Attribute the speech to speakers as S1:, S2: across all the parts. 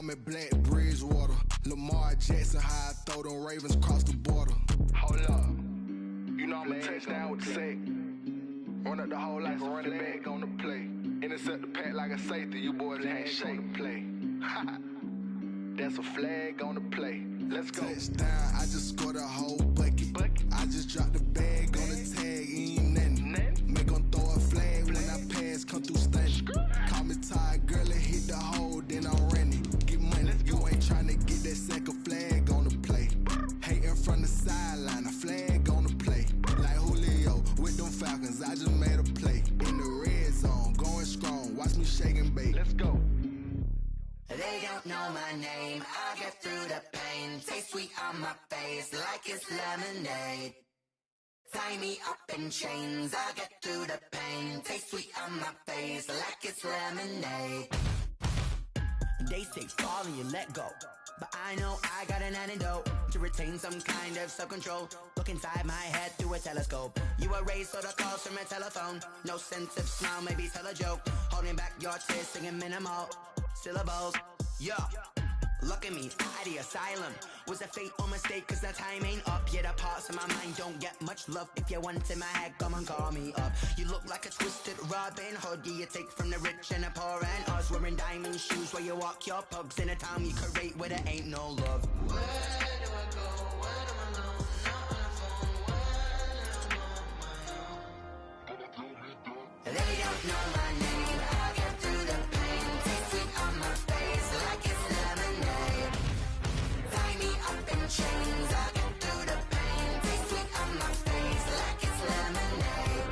S1: me Black Bridgewater. Lamar Jackson, how I throw them Ravens across the border. Hold up. You know I'm a touchdown with the sack. Run up the hole like a running back on the play. Intercept the pack like a safety. You boys ain't shake the play. That's a flag on the play. Let's go. Touchdown, I just scored a whole bucket. I just dropped the bag on the tag, ain't nothing. Make them throw a flag when I pass, come through stunning. Call me tired, girl, and hit the hole, then I'm running. Get money, you ain't trying to get that second flag on the play. Hating from the sideline, a flag on the play. Like Julio with them Falcons, I just made a play. In the red zone, going strong, watch me shake and bake. Let's go.
S2: They don't know my name, I get through the pain. Taste sweet on my face like it's lemonade. Tie me up in chains, I get through the pain. Taste sweet on my face like it's lemonade. They say fall and you let go, but I know I got an antidote to retain some kind of self-control. Look inside my head through a telescope. You erase all the calls from a telephone. No sense of smile, maybe tell a joke. Holding back your tears, singing minimal syllables. Yeah, look at me, out the asylum. Was a fate or mistake, cause the time ain't up. Yet the parts of my mind don't get much love. If you want in my head, come and call me up. You look like a twisted Robin Hood. Yeah, you take from the rich and the poor and us. Wearing diamond shoes where you walk your pugs. In a town you create where there ain't no love. Where do I go? When I'm alone? Not on the phone. When I'm on my own. They don't know my name. I get through the pain. Taste sweet on my face like it's lemonade. Tie me up in chains. I get through the pain. Taste sweet on my face like it's lemonade.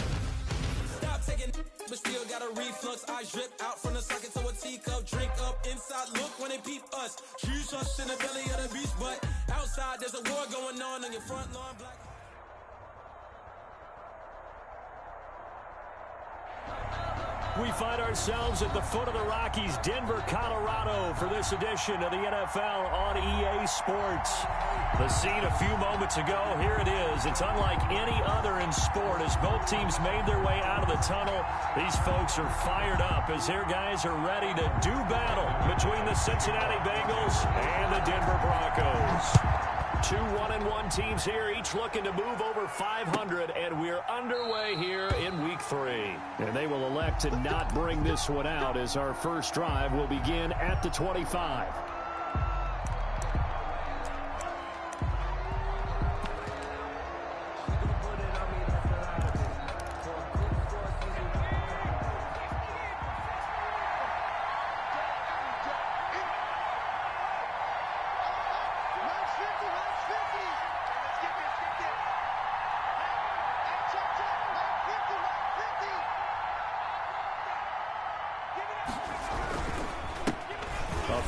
S3: Stop taking, but still got a reflux. Eyes drip out from the socket to a teacup. Drink up inside. Look when they peep us. Shoes us in the belly of the beast, but outside there's a war going on your front lawn. Black.
S4: We find ourselves at the foot of the Rockies, Denver, Colorado, for this edition of the NFL on EA Sports. The scene a few moments ago, here it is. It's unlike any other in sport as both teams made their way out of the tunnel. These folks are fired up as their guys are ready to do battle between the Cincinnati Bengals and the Denver Broncos. Two 1-1 teams here, each looking to move over 500, and we're underway here in Week 3. And they will elect to not bring this one out as our first drive will begin at the 25.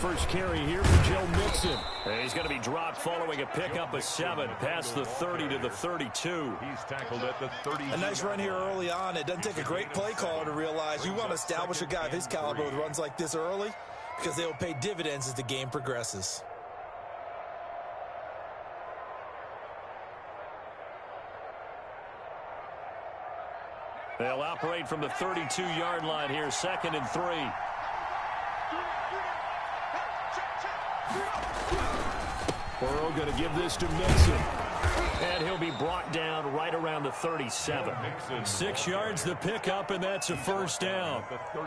S4: First carry here for Joe Mixon. He's going to be dropped following a pickup of 7 past the 30 to the 32.
S5: He's tackled at the 30.
S6: A nice run here early on. It doesn't take a great play caller to realize you want to establish a guy of his caliber with runs like this early because they will pay dividends as the game progresses.
S4: They'll operate from the 32-yard line here, 2nd and 3. Burrow going to give this to Mixon. And he'll be brought down right around the 37. 6 yards the pickup, and that's a first down.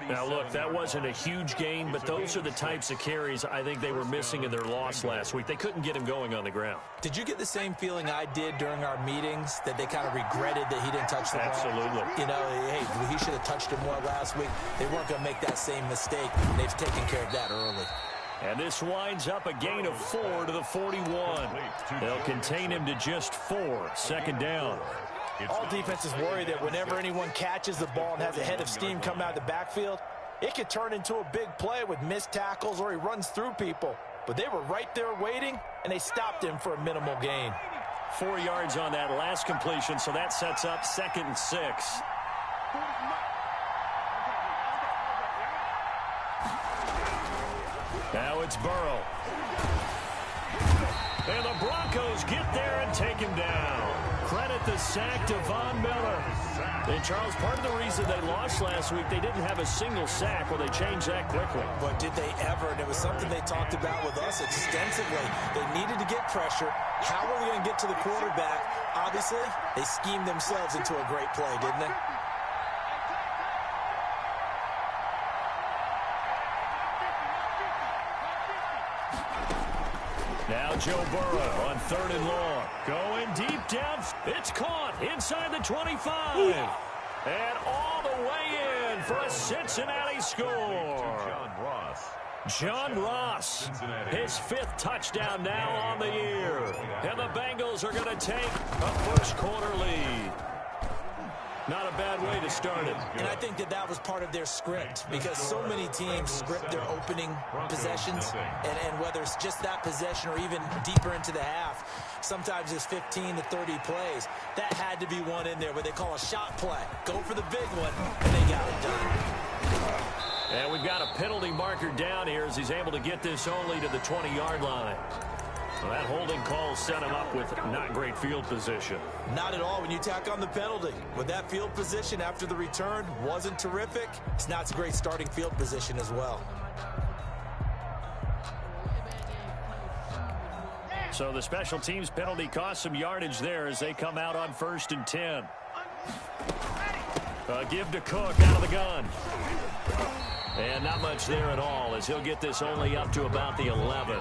S4: Now, look, that wasn't a huge gain, but those are the types of carries I think they were missing in their loss last week. They couldn't get him going on the ground.
S6: Did you get the same feeling I did during our meetings, that they kind of regretted that he didn't touch the ball?
S4: Absolutely.
S6: You know, hey, he should have touched it more last week. They weren't going to make that same mistake. They've taken care of that early.
S4: And this winds up a gain of 4 to the 41. They'll contain him to just 4. 2nd down.
S6: All defenses worry that whenever anyone catches the ball and has a head of steam coming out of the backfield, it could turn into a big play with missed tackles or he runs through people. But they were right there waiting, and they stopped him for a minimal gain.
S4: 4 yards on that last completion, so that sets up 2nd and 6. Now it's Burrow. And the Broncos get there and take him down. Credit the sack to Von Miller. And, Charles, part of the reason they lost last week, they didn't have a single sack. Well, they changed that quickly.
S6: But did they ever? And it was something they talked about with us extensively. They needed to get pressure. How were they going to get to the quarterback? Obviously, they schemed themselves into a great play, didn't they?
S4: Now Joe Burrow on 3rd and long. Going deep down. It's caught inside the 25. And all the way in for a Cincinnati score. John Ross, his 5th touchdown now on the year. And the Bengals are going to take a first-quarter lead. Not a bad way to start it.
S6: And I think that was part of their script, because so many teams script their opening possessions, and whether it's just that possession or even deeper into the half, sometimes it's 15 to 30 plays. That had to be one in there where they call a shot play. Go for the big one, and they got it done.
S4: And we've got a penalty marker down here as he's able to get this only to the 20-yard line. Well, that holding call set him up with not great field position.
S6: Not at all when you tack on the penalty. With that field position after the return wasn't terrific, it's not a great starting field position as well.
S4: So the special teams penalty cost some yardage there as they come out on 1st and 10. Give to Cook out of the gun. And not much there at all as he'll get this only up to about the 11.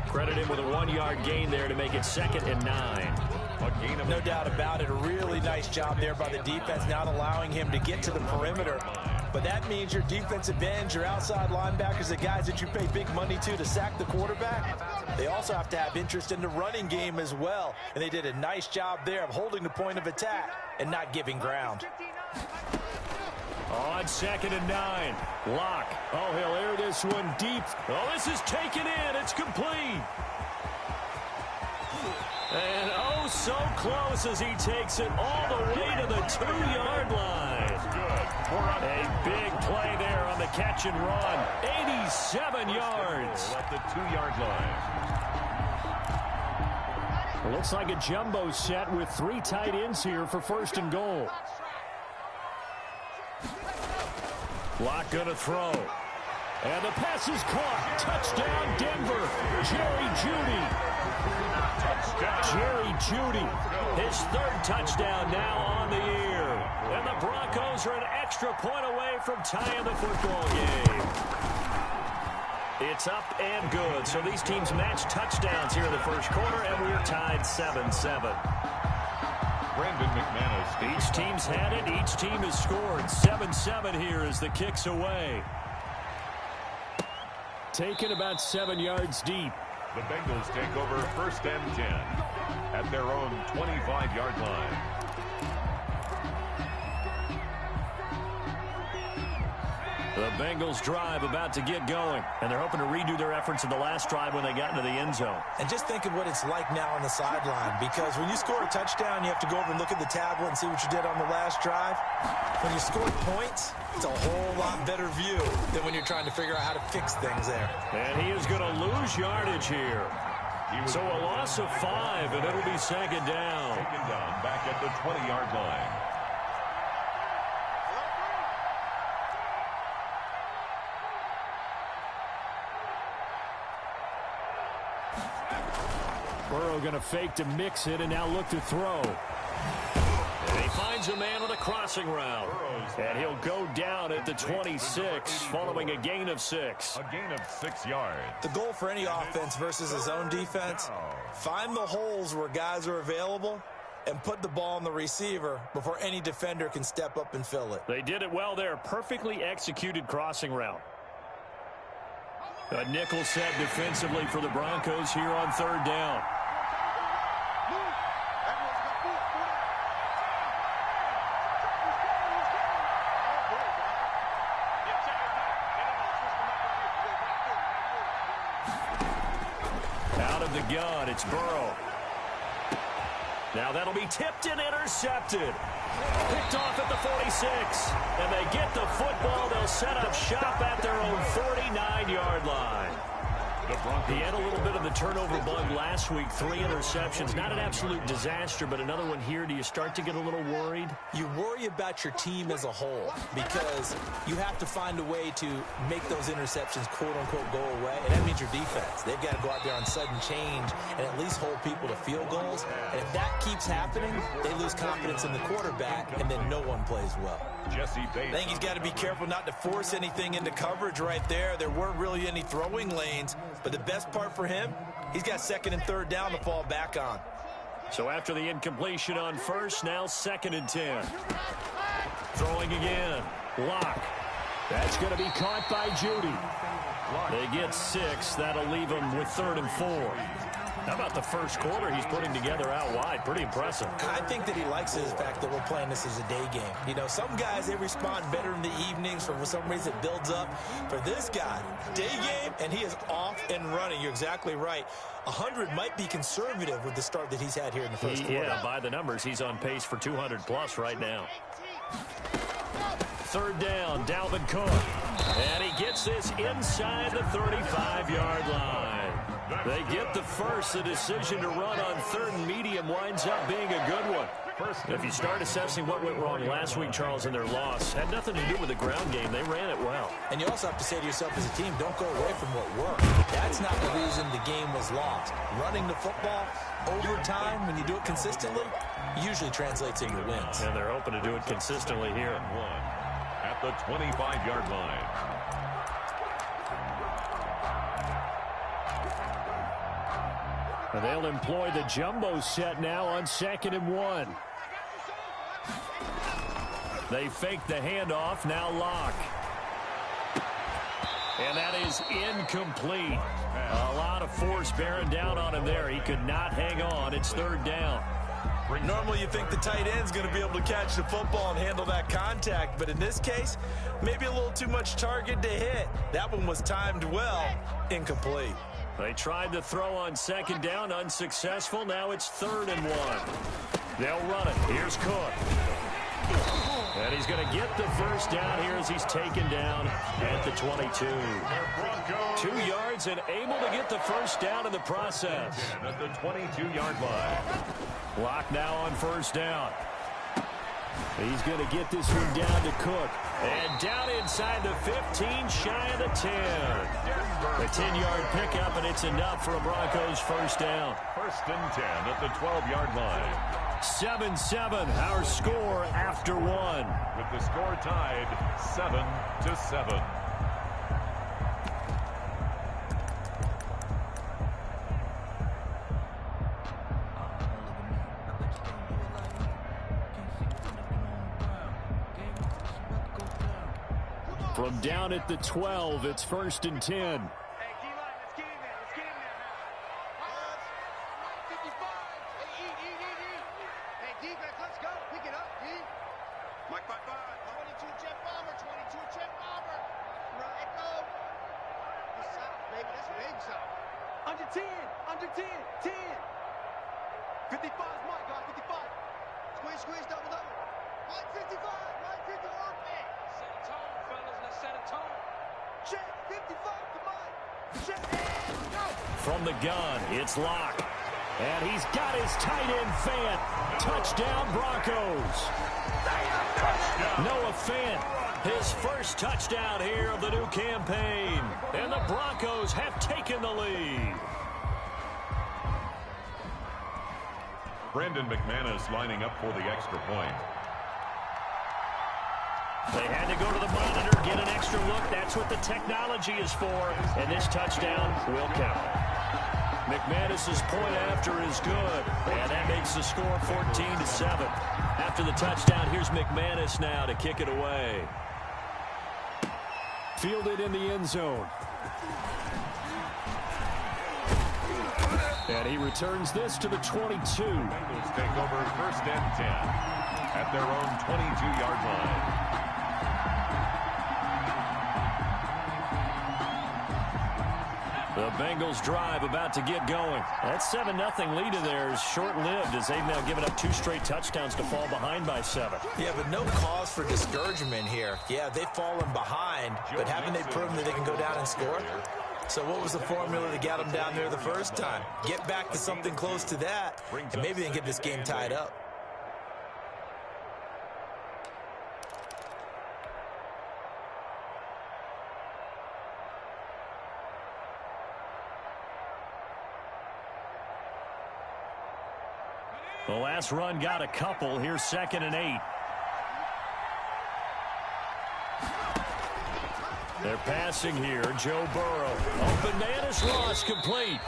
S4: Credit him with a 1-yard gain there to make it 2nd and 9.
S6: No doubt about it. A really nice job there by the defense, not allowing him to get to the perimeter. But that means your defensive ends, your outside linebackers, the guys that you pay big money to sack the quarterback, they also have to have interest in the running game as well. And they did a nice job there of holding the point of attack and not giving ground.
S4: On 2nd and 9. Locke. Oh, he'll air this one deep. Oh, this is taken in. It's complete. And oh, so close as he takes it all the way to the 2-yard line. A big play there on the catch and run. 87 yards.
S5: At the 2-yard line.
S4: Looks like a jumbo set with 3 tight ends here for 1st and goal. Locke gonna throw. And the pass is caught. Touchdown, Denver. Jerry Jeudy. Jerry Jeudy. His 3rd touchdown now on the year. And the Broncos are an extra point away from tying the football game. It's up and good. So these teams match touchdowns here in the 1st quarter, and we're tied 7-7.
S5: Brandon McManus.
S4: Each team's had it. Each team has scored. 7-7 here as the kick's away. Taken about 7 yards deep.
S5: The Bengals take over 1st and 10 at their own 25-yard line.
S4: The Bengals drive about to get going, and they're hoping to redo their efforts in the last drive when they got into the end zone.
S6: And just think of what it's like now on the sideline, because when you score a touchdown, you have to go over and look at the tablet and see what you did on the last drive. When you score points, it's a whole lot better view than when you're trying to figure out how to fix things there.
S4: And he is going to lose yardage here. So a loss of 5, and it'll be 2nd down.
S5: 2nd down, back at the 20-yard line.
S4: Burrow going to fake to mix it and now look to throw. And he finds a man on a crossing route. And he'll go down at the 26 following a gain of 6.
S5: A gain of 6 yards.
S6: The goal for any offense versus his own defense, find the holes where guys are available and put the ball on the receiver before any defender can step up and fill it.
S4: They did it well there. Perfectly executed crossing route. A nickel set defensively for the Broncos here on 3rd down. Out of the gun, it's Burrow. Now that'll be tipped and intercepted. Picked off at the 46. And they get the football. They'll set up shop at their own 49-yard line. He had a little bit of the turnover bug last week, 3 interceptions. Not an absolute disaster, but another one here. Do you start to get a little worried?
S6: You worry about your team as a whole because you have to find a way to make those interceptions, quote-unquote, go away, and that means your defense. They've got to go out there on sudden change and at least hold people to field goals. And if that keeps happening, they lose confidence in the quarterback, and then no one plays well.
S5: Jesse Bates.
S6: I think he's got to be careful not to force anything into coverage right there. There weren't really any throwing lanes, but the best part for him, he's got 2nd and 3rd down to fall back on.
S4: So after the incompletion on first, now 2nd and 10. Throwing again. Locke. That's going to be caught by Judy. They get 6. That'll leave them with 3rd and 4. How about the first quarter he's putting together out wide? Pretty impressive.
S6: I think that he likes the fact that we're playing this as a day game. You know, some guys, they respond better in the evenings. For some reason, it builds up. For this guy, day game, and he is off and running. You're exactly right. 100 might be conservative with the start that he's had here in the first quarter.
S4: Yeah, by the numbers, he's on pace for 200-plus right now. 3rd down, Dalvin Cook. And he gets this inside the 35-yard line. They get the first. The decision to run on 3rd and medium winds up being a good one. If you start assessing what went wrong last week, Charles, in their loss, had nothing to do with the ground game. They ran it well.
S6: And you also have to say to yourself as a team, don't go away from what worked. That's not the reason the game was lost. Running the football over time, when you do it consistently, usually translates into wins.
S4: And they're hoping to do it consistently here.
S5: At the 25-yard line.
S4: And they'll employ the jumbo set now on 2nd and 1. They fake the handoff. Now Locke. And that is incomplete. A lot of force bearing down on him there. He could not hang on. It's 3rd down.
S6: Normally you think the tight end's going to be able to catch the football and handle that contact, but in this case, maybe a little too much target to hit. That one was timed well, incomplete.
S4: They tried to throw on 2nd down, unsuccessful. Now it's 3rd and 1. They'll run it. Here's Cook. And he's going to get the first down here as he's taken down at the 22. 2 yards and able to get the first down in the process.
S5: At the 22-yard line.
S4: Locke now on 1st down. He's going to get this one down to Cook. And down inside the 15, shy of the 10. A 10-yard pickup, and it's enough for a Broncos first down.
S5: 1st and 10 at the 12-yard line.
S4: 7-7, our score after 1.
S5: With the score tied 7-7.
S4: From down at the 12, it's 1st and 10.
S7: Under 10, 10. 55 is Mike, guys, 55. Squeeze, double. Mike 55, Mike 50, work it. Set a tone, fellas, let's set a tone. Check, 55 to Mike. Check, and go.
S4: From the gun, it's Locke. And he's got his tight end Fant. Touchdown, Broncos. Noah Fant, his first touchdown here of the new campaign. And the Broncos have taken the lead.
S5: Brandon McManus lining up for the extra point.
S4: They had to go to the monitor, get an extra look. That's what the technology is for. And this touchdown will count. McManus's point after is good. And that makes the score 14-7. After the touchdown, here's McManus now to kick it away. Fielded in the end zone. And he returns this to the 22.
S5: Bengals take over 1st and 10 at their own 22-yard line.
S4: The Bengals drive about to get going. That 7-0 lead of theirs is short-lived as they've now given up 2 straight touchdowns to fall behind by 7.
S6: Yeah, but no cause for discouragement here. Yeah, they've fallen behind, but haven't they proven that they can go down and score? So what was the formula that got them down there the first time? Get back to something close to that, and maybe then get this game tied up.
S4: The last run got a couple. Here's 2nd and 8. They're passing here. Joe Burrow. Open man is Ross, complete.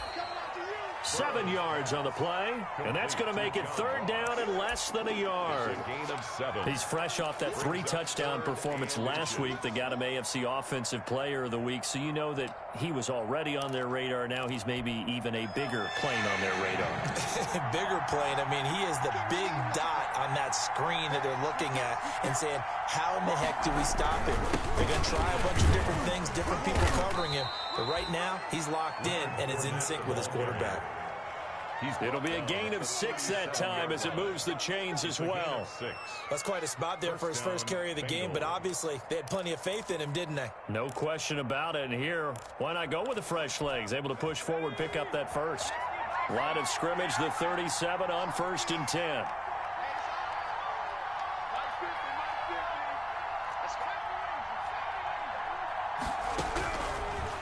S4: 7 yards on the play, and that's going to make it 3rd down and less than a yard.
S5: Gain of 7.
S4: He's fresh off that 3-touchdown performance last week that got him AFC Offensive Player of the Week, so you know that he was already on their radar. Now he's maybe even a bigger plane on their radar.
S6: Bigger plane. I mean, he is the big dot on that screen that they're looking at and saying, how in the heck do we stop him? They're going to try a bunch of different things, different people covering him. But right now, he's locked in and is in sync with his quarterback.
S4: It'll be a gain of 6 that time as it moves the chains as well.
S6: That's quite a spot there for his first carry of the game, but obviously they had plenty of faith in him, didn't they?
S4: No question about it. And here, why not go with the fresh legs? Able to push forward, pick up that first. Line of scrimmage, the 37 on 1st and 10.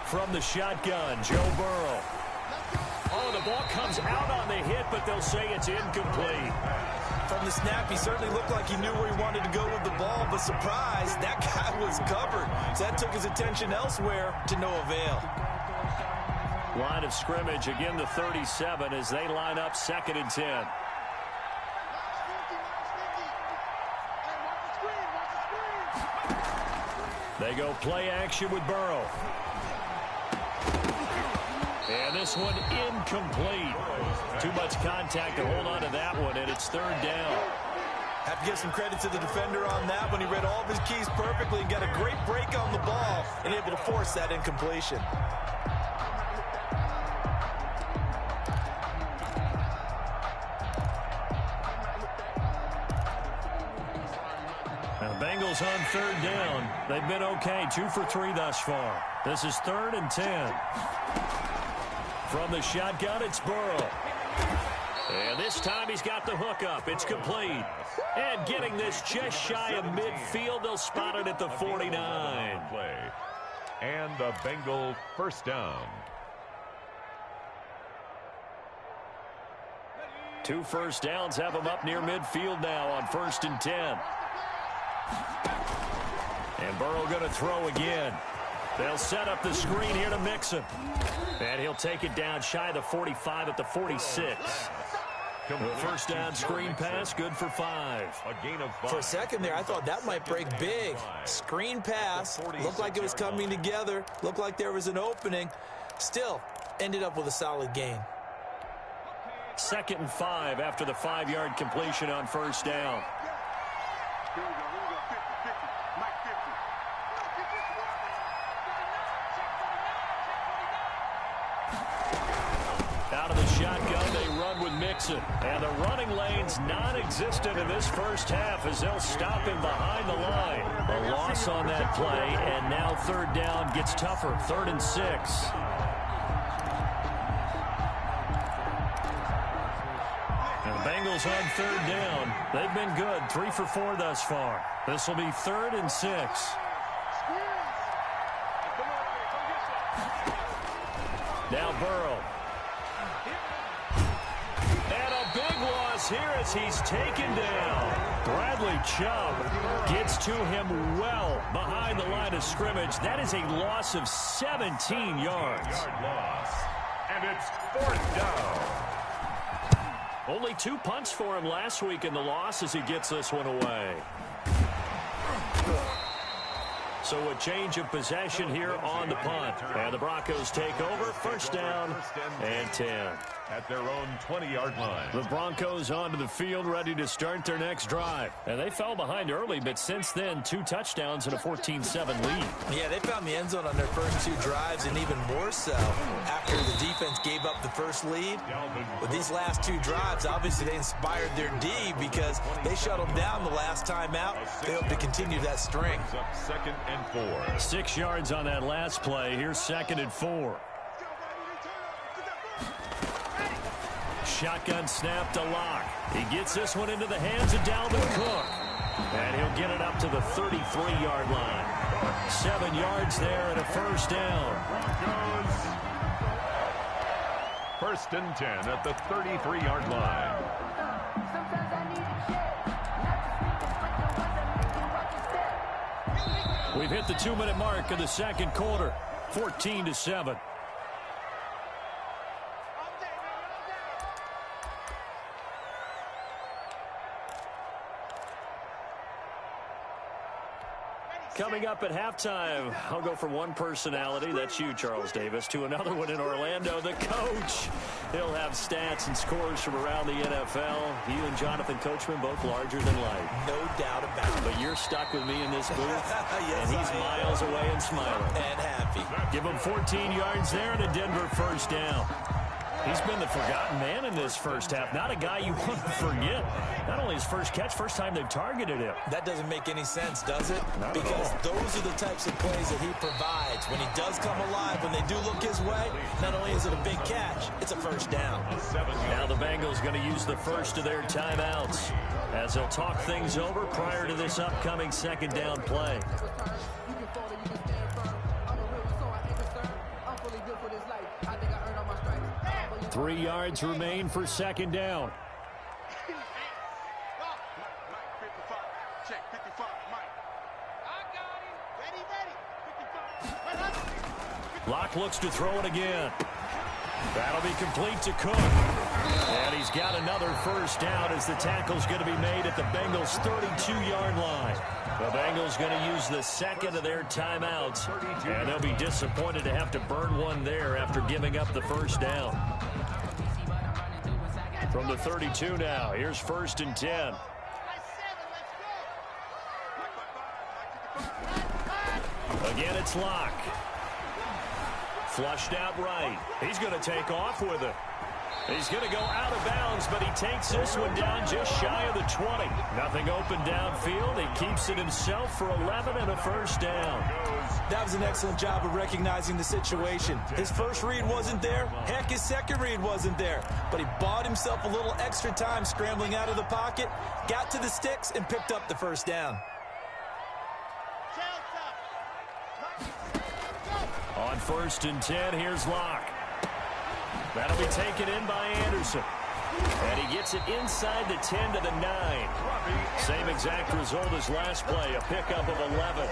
S4: From the shotgun, Joe Burrow. Oh, the ball comes out on the hit, but they'll say it's incomplete.
S6: From the snap, he certainly looked like he knew where he wanted to go with the ball, but surprise, that guy was covered. So that took his attention elsewhere to no avail.
S4: Line of scrimmage, again the 37 as they line up 2nd and 10. They go play action with Burrow. And this one incomplete. Too much contact to hold on to that one, and it's 3rd down.
S6: Have to give some credit to the defender on that one. He read all of his keys perfectly and got a great break on the ball and able to force that incompletion.
S4: Now, Bengals on 3rd down. They've been okay, 2 for 3 thus far. This is 3rd and 10. From the shotgun, it's Burrow. And this time he's got the hook up. It's complete. And getting this just shy of midfield, they'll spot it at the 49.
S5: Play. And the Bengal first down.
S4: 2 first downs have them up near midfield now on 1st and 10. And Burrow going to throw again. They'll set up the screen here to mix him. And he'll take it down shy of the 45 at the 46. The first down screen pass, good for 5.
S5: A gain of 5.
S6: For a second there, I thought that might break big. Screen pass, looked like it was coming together, looked like there was an opening. Still, ended up with a solid gain.
S4: 2nd and 5 after the 5-yard completion on 1st down. Out of the shotgun, they run with Mixon. And the running lane's non-existent in this first half as they'll stop him behind the line. A loss on that play, and now 3rd down gets tougher. 3rd and 6. And the Bengals on 3rd down. They've been good, 3 for 4 thus far. This will be 3rd and 6. Now Burrow. And a big loss here as he's taken down. Bradley Chubb gets to him well behind the line of scrimmage. That is a loss of 17 yards.
S5: Yard loss. And it's 4th down.
S4: Only 2 punts for him last week in the loss as he gets this one away. So a change of possession here on the punt. And the Broncos take over. First down and 10.
S5: At their own 20-yard line.
S4: The Broncos onto the field, ready to start their next drive. And they fell behind early, but since then, 2 touchdowns and a 14-7 lead.
S6: Yeah, they found the end zone on their first 2 drives, and even more so after the defense gave up the first lead. With these last 2 drives, obviously they inspired their D because they shut them down the last time out. They hope to continue that string.
S5: Up 2nd and 4.
S4: 6 yards on that last play. Here's 2nd and 4. Shotgun snap to Locke. He gets this one into the hands of Dalvin Cook. And he'll get it up to the 33-yard line. 7 yards there and a first down.
S5: First and 10 at the 33-yard line.
S4: We've hit the 2-minute mark of the second quarter. 14-7. Coming up at halftime, I'll go from one personality, that's you, Charles Davis, to another one in Orlando, the coach. He'll have stats and scores from around the NFL. You and Jonathan Coachman, both larger than life.
S6: No doubt about it.
S4: But you're stuck with me in this booth,
S6: Yes,
S4: and he's miles away and smiling.
S6: And happy.
S4: Give him 14 yards there and a Denver first down. He's been the forgotten man in this first half. Not a guy you want to forget. Not only his first catch, first time they've targeted him.
S6: That doesn't make any sense, does it?
S4: Not
S6: because those are the types of plays that he provides. When he does come alive, when they do look his way, not only is it a big catch, it's a first down.
S4: Now the Bengals going to use the first of their timeouts as they'll talk things over prior to this upcoming second down play. 3 yards remain for second down. Locke looks to throw it again. That'll be complete to Cook. And he's got another first down as the tackle's going to be made at the Bengals' 32-yard line. The Bengals going to use the second of their timeouts, and they'll be disappointed to have to burn one there after giving up the first down. From the 32 now, here's first and 10. Again, it's Locke. Flushed out right. He's going to take off with it. He's going to go out of bounds, but he takes this one down just shy of the 20. Nothing open downfield. He keeps it himself for 11 and a first down.
S6: That was an excellent job of recognizing the situation. His first read wasn't there. Heck, his second read wasn't there. But he bought himself a little extra time scrambling out of the pocket, got to the sticks, and picked up the first down.
S4: On first and 10, here's Locke. That'll be taken in by Anderson. And he gets it inside the 10 to the 9. Same exact result as last play, a pickup of 11.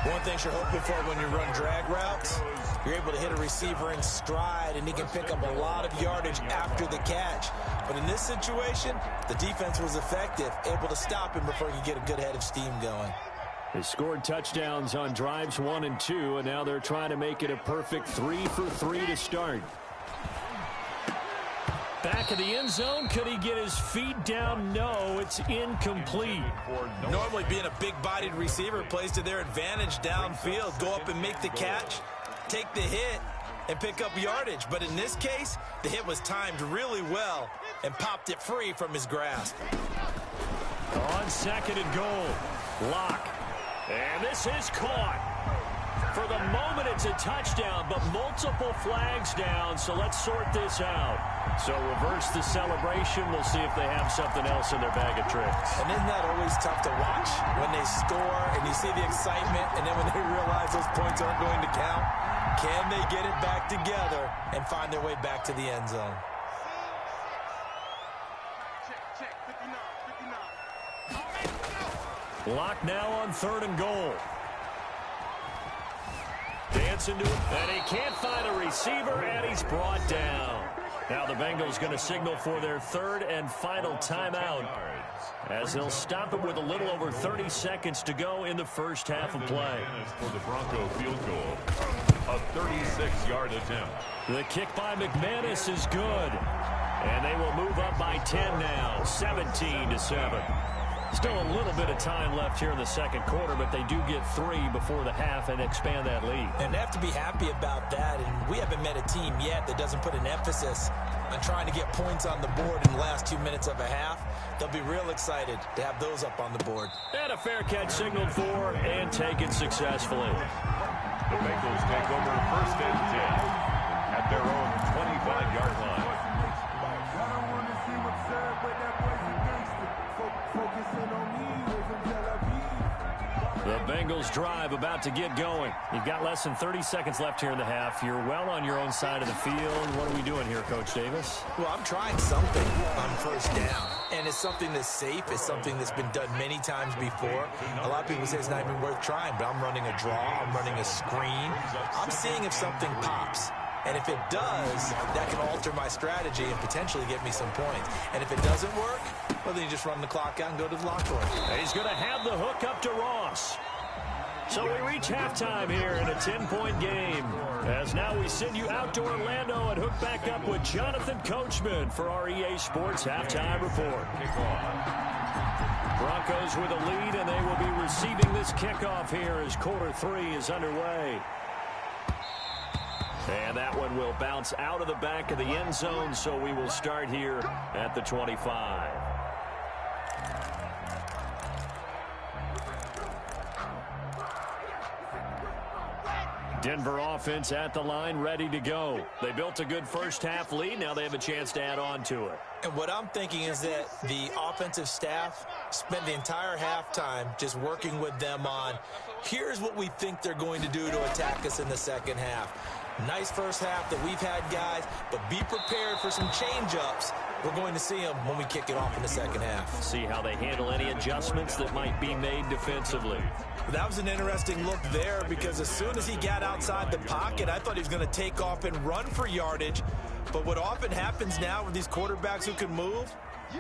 S6: One thing you're hoping for when you run drag routes, you're able to hit a receiver in stride, and he can pick up a lot of yardage after the catch. But in this situation, the defense was effective, able to stop him before he could get a good head of steam going.
S4: They scored touchdowns on drives 1 and 2, and now they're trying to make it a perfect 3 for 3 to start. Back of the end zone. Could he get his feet down? No, it's incomplete.
S6: Normally being a big-bodied receiver plays to their advantage downfield. Go up and make the catch, take the hit, and pick up yardage. But in this case, the hit was timed really well and popped it free from his grasp.
S4: On second and goal, Locke. And this is caught. For the moment, it's a touchdown, but multiple flags down, so let's sort this out. So reverse the celebration. We'll see if they have something else in their bag of tricks.
S6: And isn't that always tough to watch? When they score and you see the excitement, and then when they realize those points aren't going to count, can they get it back together and find their way back to the end zone?
S4: Locke now on third and goal. Dancing to it, and he can't find a receiver, and he's brought down. Now the Bengals going to signal for their third and final timeout as they'll stop it with a little over 30 seconds to go in the first half of play.
S5: For the Bronco field goal, a 36-yard attempt.
S4: The kick by McManus is good, and they will move up by 10 now, 17-7. Still a little bit of time left here in the second quarter, but they do get 3 before the half and expand that lead.
S6: And they have to be happy about that, and we haven't met a team yet that doesn't put an emphasis on trying to get points on the board in the last 2 minutes of a half. They'll be real excited to have those up on the board.
S4: And a fair catch signaled for and taken successfully.
S5: The Bengals take over first and 10 at their own 25-yard line.
S4: drive about to get going. You've got less than 30 seconds left here in the half. You're well on your own side of the field. What are we doing here, Coach Davis?
S6: Well, I'm trying something on first down, and it's something that's safe. It's something that's been done many times before. A lot of people say it's not even worth trying, but I'm running a draw. I'm running a screen. I'm seeing if something pops. And if it does, that can alter my strategy and potentially get me some points. And if it doesn't work, well, then you just run the clock out and go to the locker room.
S4: He's going to have the hook up to Ross. So we reach halftime here in a 10-point game. As now we send you out to Orlando and hook back up with Jonathan Coachman for our EA Sports Halftime Report. Broncos with a lead, and they will be receiving this kickoff here as quarter 3 is underway. And that one will bounce out of the back of the end zone, so we will start here at the 25. Denver offense at the line, ready to go. They built a good first-half lead. Now they have a chance to add on to it.
S6: And what I'm thinking is that the offensive staff spent the entire halftime just working with them on, here's what we think they're going to do to attack us in the second half. Nice first half that we've had, guys, but be prepared for some change-ups. We're going to see them when we kick it off in the second half.
S4: See how they handle any adjustments that might be made defensively.
S6: That was an interesting look there because as soon as he got outside the pocket, I thought he was going to take off and run for yardage. But what often happens now with these quarterbacks who can move,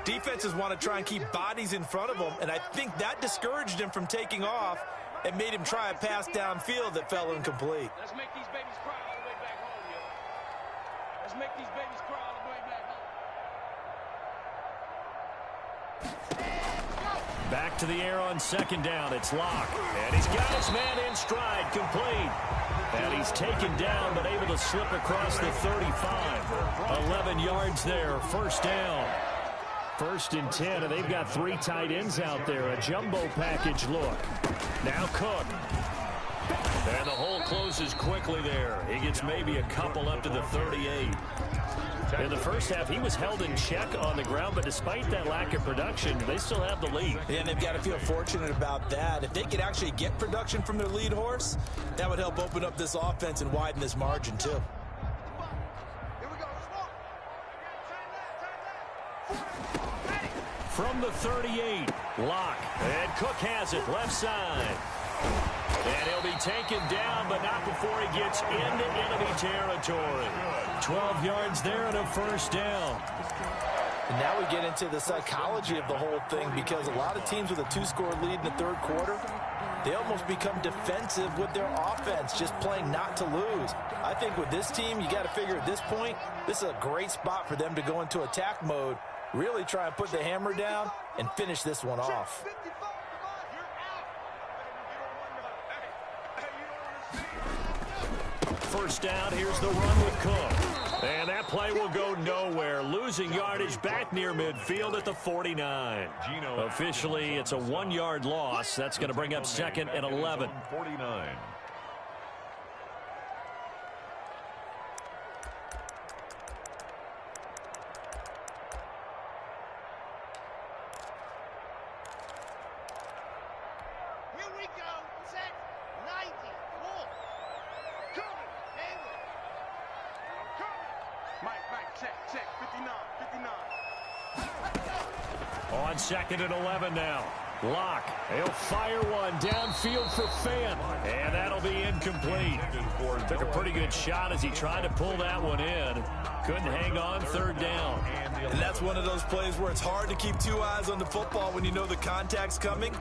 S6: defenses want to try and keep bodies in front of them, and I think that discouraged him from taking off and made him try a pass downfield that fell incomplete.
S7: Let's make these babies cry all the way back home, yo. Let's make these babies cry all the way back home.
S4: Back to the air on second down. It's Locke. And he's got his man in stride, complete. And he's taken down, but able to slip across the 35. 11 yards there, first down. 1st and 10, and they've got 3 tight ends out there. A jumbo package look. Now Cook. And the hole closes quickly there. He gets maybe a couple up to the 38. In the first half, he was held in check on the ground, but despite that lack of production, they still have the lead.
S6: Yeah, and they've got to feel fortunate about that. If they could actually get production from their lead horse, that would help open up this offense and widen this margin, too.
S4: From the 38, Locke. And Cook has it, left side. And he'll be taken down, but not before he gets into enemy territory. 12 yards there and a first down.
S6: And now we get into the psychology of the whole thing because a lot of teams with a 2-score lead in the third quarter, they almost become defensive with their offense, just playing not to lose. I think with this team, you got to figure at this point, this is a great spot for them to go into attack mode, really try and put the hammer down and finish this one off.
S4: First down, here's the run with Cook. And that play will go nowhere. Losing yardage back near midfield at the 49. Officially, it's a 1-yard loss. That's going to bring up 2nd and 11.
S5: 49.
S4: On 2nd and 11 now. Locke, he'll fire one downfield for Fant, and that'll be incomplete. Took a pretty good shot as he tried to pull that one in. Couldn't hang on, 3rd down.
S6: And that's one of those plays where it's hard to keep 2 eyes on the football when you know the contact's coming,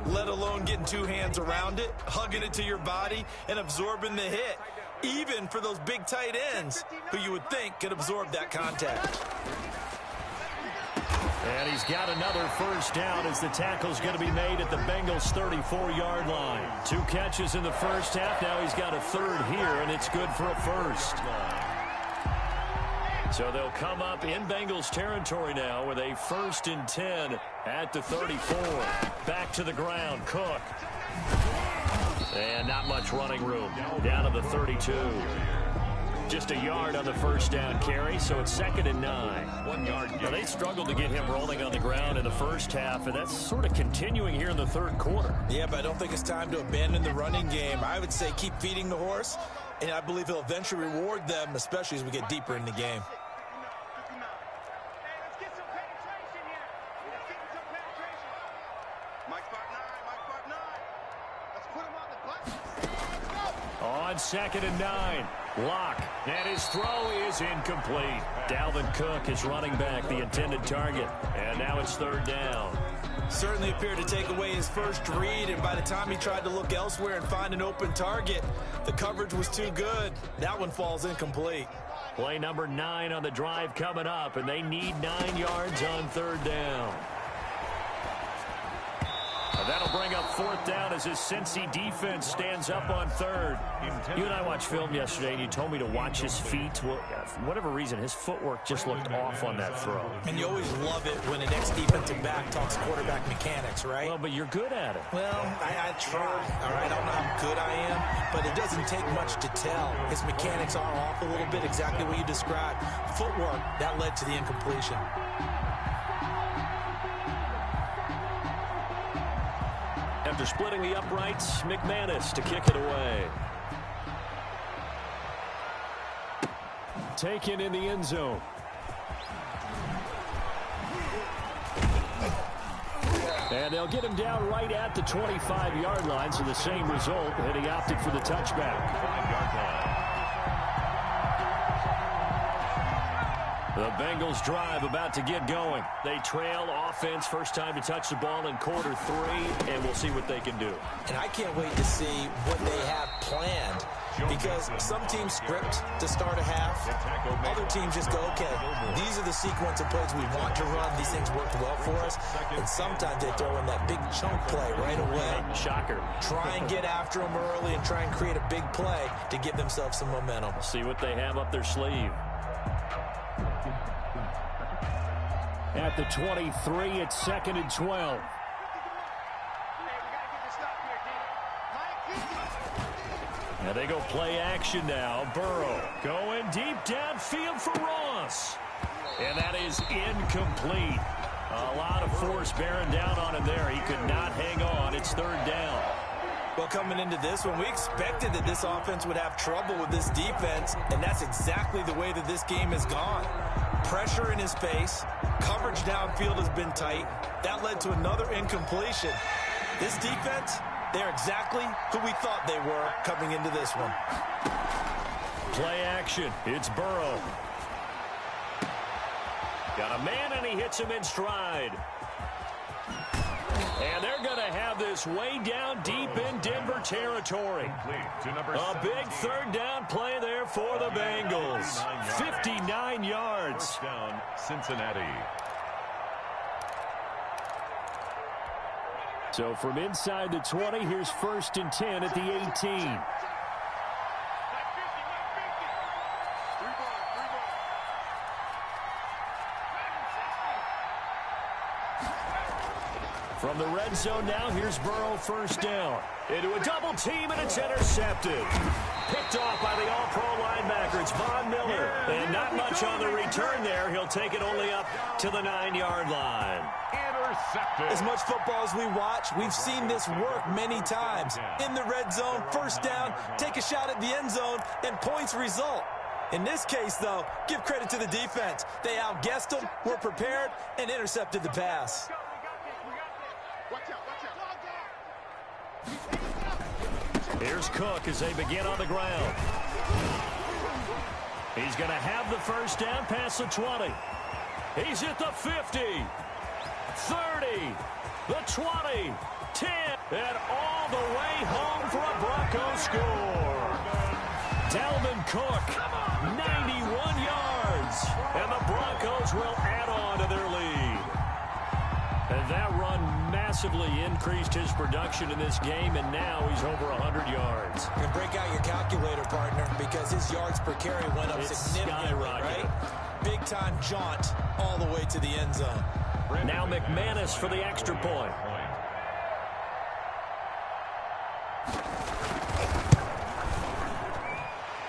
S6: let alone getting 2 hands around it, hugging it to your body, and absorbing the hit, even for those big tight ends who you would think could absorb that contact.
S4: And he's got another first down as the tackle's going to be made at the Bengals' 34-yard line. 2 catches in the first half. Now he's got a 3rd here, and it's good for a first. So they'll come up in Bengals territory now with a 1st and 10 at the 34. Back to the ground, Cook. And not much running room. Down to the 32. Just a yard on the first down carry, so it's 2nd and 9.
S5: 1 yard gain.
S4: Now, they struggled to get him rolling on the ground in the first half, and that's sort of continuing here in the third quarter.
S6: Yeah, but I don't think it's time to abandon the running game. I would say keep feeding the horse, and I believe he'll eventually reward them, especially as we get deeper in the game.
S4: On 2nd and 9, Locke, and his throw is incomplete. Dalvin Cook is running back the intended target, and now it's 3rd down.
S6: Certainly appeared to take away his first read, and by the time he tried to look elsewhere and find an open target, the coverage was too good. That one falls incomplete.
S4: Play number 9 on the drive coming up, and they need 9 yards on 3rd down. And that'll bring up 4th down as his Cincy defense stands up on 3rd. You and I watched film yesterday, and you told me to watch his feet. Well, for whatever reason, his footwork just looked off on that throw.
S6: And you always love it when an ex-defensive back talks quarterback mechanics, right?
S4: Well, but you're good at it.
S6: Well, I try, all right? I don't know how good I am, but it doesn't take much to tell. His mechanics are off a little bit, exactly what you described. Footwork, that led to the incompletion.
S4: After splitting the uprights, McManus to kick it away. Taken in the end zone. And they'll get him down right at the 25-yard line, so the same result, and he opted for the touchback.
S5: 5-yard line.
S4: The Bengals drive about to get going. They trail offense, first time to touch the ball in quarter 3, and we'll see what they can do.
S6: And I can't wait to see what they have planned, because some teams script to start a half. Other teams just go, okay, these are the sequence of plays we want to run. These things worked well for us. And sometimes they throw in that big chunk play right away.
S4: Shocker.
S6: Try and get after them early and try and create a big play to give themselves some momentum.
S4: See what they have up their sleeve. At the 23, it's 2nd and 12. Now they go play action now. Burrow going deep downfield for Ross. And that is incomplete. A lot of force bearing down on him there. He could not hang on. It's 3rd down.
S6: Well, coming into this one, we expected that this offense would have trouble with this defense, and that's exactly the way that this game has gone. Pressure in his face. Coverage downfield has been tight. That led to another incompletion. This defense, they're exactly who we thought they were coming into this one.
S4: Play action. It's Burrow. Got a man, and he hits him in stride. And they're going to have this way down deep in Denver territory. A big 3rd down play there for the Bengals. 59 yards.
S5: First down, Cincinnati.
S4: So from inside the 20, here's 1st and 10 at the 18. From the red zone now, here's Burrow, 1st down. Into a double team, and it's intercepted. Picked off by the all-pro linebacker. It's Von Miller. And not much on the return there. He'll take it only up to the 9-yard line.
S5: Intercepted.
S6: As much football as we watch, we've seen this work many times. In the red zone, 1st down, take a shot at the end zone, and points result. In this case, though, give credit to the defense. They outguessed them, were prepared, and intercepted the pass.
S4: Here's Cook as they begin on the ground. He's going to have the 1st down past the 20. He's at the 50, 30, the 20, 10, and all the way home for a Bronco score. Dalvin Cook, 91 yards, and the Broncos will add on to their lead. And that run massively increased his production in this game, and now he's over 100 yards.
S6: You can break out your calculator, partner, because his yards per carry went up significantly, right? Big-time jaunt all the way to the end zone.
S4: Now McManus for the extra point.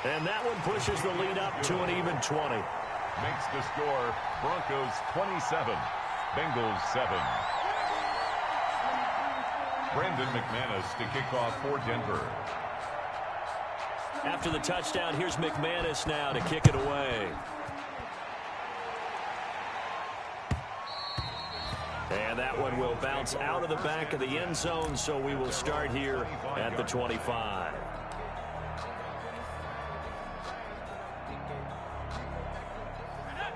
S4: And that one pushes the lead up to an even 20.
S5: Makes the score Broncos 27, Bengals 7. Brandon McManus to kick off for Denver.
S4: After the touchdown, here's McManus now to kick it away. And that one will bounce out of the back of the end zone, so we will start here at the 25.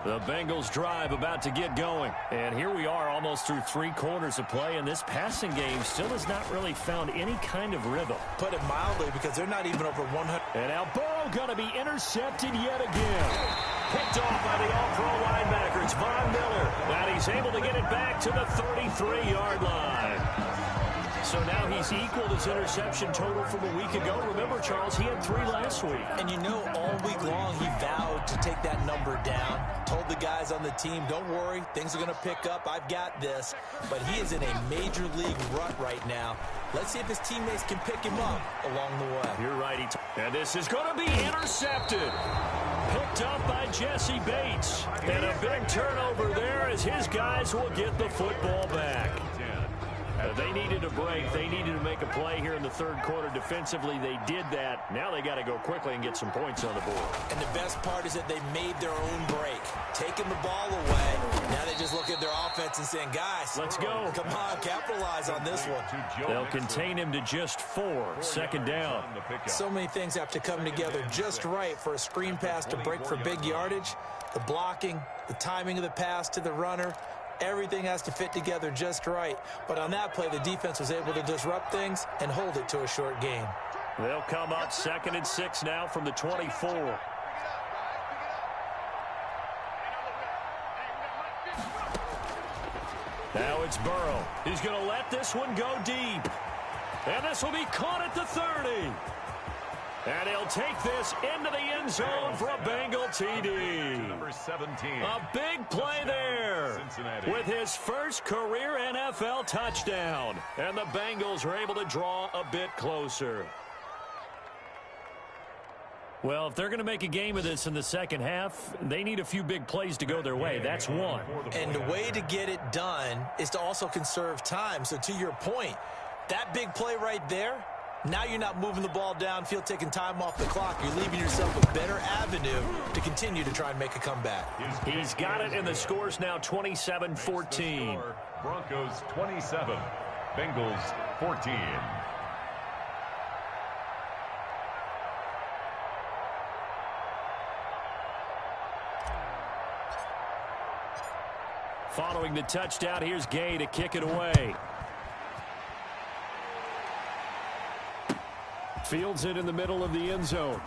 S4: The Bengals drive about to get going. And here we are almost through 3 quarters of play, and this passing game still has not really found any kind of rhythm.
S6: Put it mildly, because they're not even over 100.
S4: And now Burrow going to be intercepted yet again. Picked off by the all-pro linebacker. It's Von Miller. And he's able to get it back to the 33-yard line. So now he's equaled his interception total from a week ago. Remember, Charles, he had 3 last week.
S6: And you know, all week long he vowed to take that number down. Told the guys on the team, don't worry, things are going to pick up. I've got this. But he is in a major league rut right now. Let's see if his teammates can pick him up along the way.
S4: You're right. And this is going to be intercepted. Picked up by Jesse Bates. And a big turnover there as his guys will get the football back. They needed a break. They needed to make a play here in the 3rd quarter. Defensively, they did that. Now they got to go quickly and get some points on the board.
S6: And the best part is that they made their own break. Taking the ball away. Now they just look at their offense and saying, guys,
S4: let's go.
S6: Come on, capitalize on this one.
S4: They'll contain him to just 4. 2nd down.
S6: So many things have to come together just right for a screen pass to break for big yardage. The blocking, the timing of the pass to the runner. Everything has to fit together just right. But on that play, the defense was able to disrupt things and hold it to a short gain.
S4: They'll come up 2nd and 6 now from the 24. Now it's Burrow. He's going to let this one go deep. And this will be caught at the 30. And he'll take this into the end zone for a Bengal TD.
S5: Number 17.
S4: A big play there with his first career NFL touchdown. And the Bengals are able to draw a bit closer. Well, if they're going to make a game of this in the 2nd half, they need a few big plays to go their way. That's one.
S6: And the way to get it done is to also conserve time. So to your point, that big play right there, now you're not moving the ball downfield, taking time off the clock. You're leaving yourself a better avenue to continue to try and make a comeback.
S4: He's got it, and the score's now 27-14.
S5: Broncos 27, Bengals 14.
S4: Following the touchdown, here's Gay to kick it away. Fields it in the middle of the end zone.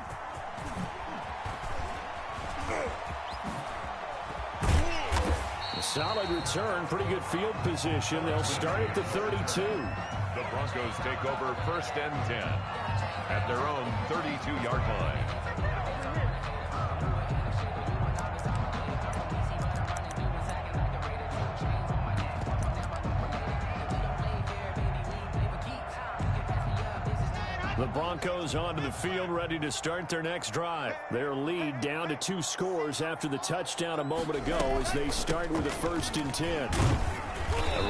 S4: A solid return, pretty good field position. They'll start at the 32.
S5: The Broncos take over 1st and 10 at their own 32-yard line.
S4: The Broncos onto the field, ready to start their next drive. Their lead down to 2 scores after the touchdown a moment ago as they start with a 1st and 10.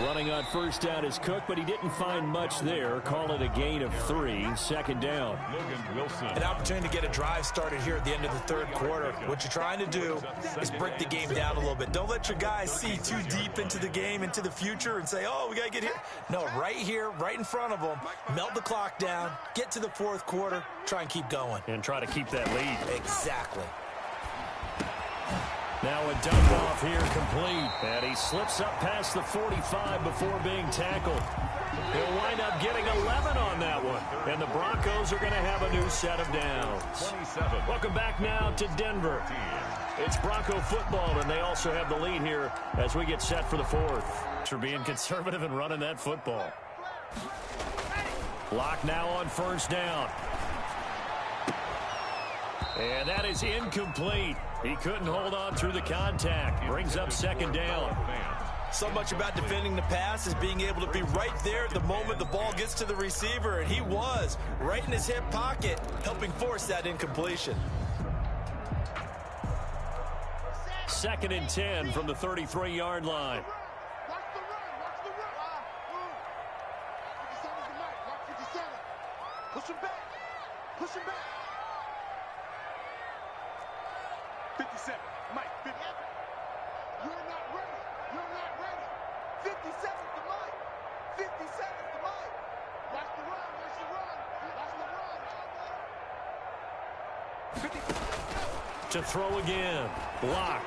S4: Running on 1st down is Cook, but he didn't find much there. Call it a gain of 3. 2nd down.
S5: Logan Wilson.
S6: An opportunity to get a drive started here at the end of the 3rd quarter. What you're trying to do is break the game down a little bit. Don't let your guys see too deep into the game, into the future, and say, oh, we got to get here. No, right here, right in front of them, melt the clock down, get to the 4th quarter, try and keep going.
S4: And try to keep that lead.
S6: Exactly.
S4: Now a dump-off here complete. And he slips up past the 45 before being tackled. He'll wind up getting 11 on that one. And the Broncos are going to have a new set of downs.
S5: 27.
S4: Welcome back now to Denver. It's Bronco football, and they also have the lead here as we get set for the 4th. For being conservative and running that football. Lock now on 1st down. And that is incomplete. He couldn't hold on through the contact. Brings up 2nd down.
S6: So much about defending the pass is being able to be right there at the moment the ball gets to the receiver, and he was right in his hip pocket, helping force that incompletion.
S4: 2nd and 10 from the 33-yard line.
S7: Watch the run. 57's the mark. Mark 57. Push him back. 57. Mike, 50. You're not ready. 57's the Mike. 57's the Mike. Watch the run. 50.
S4: To throw again. Block.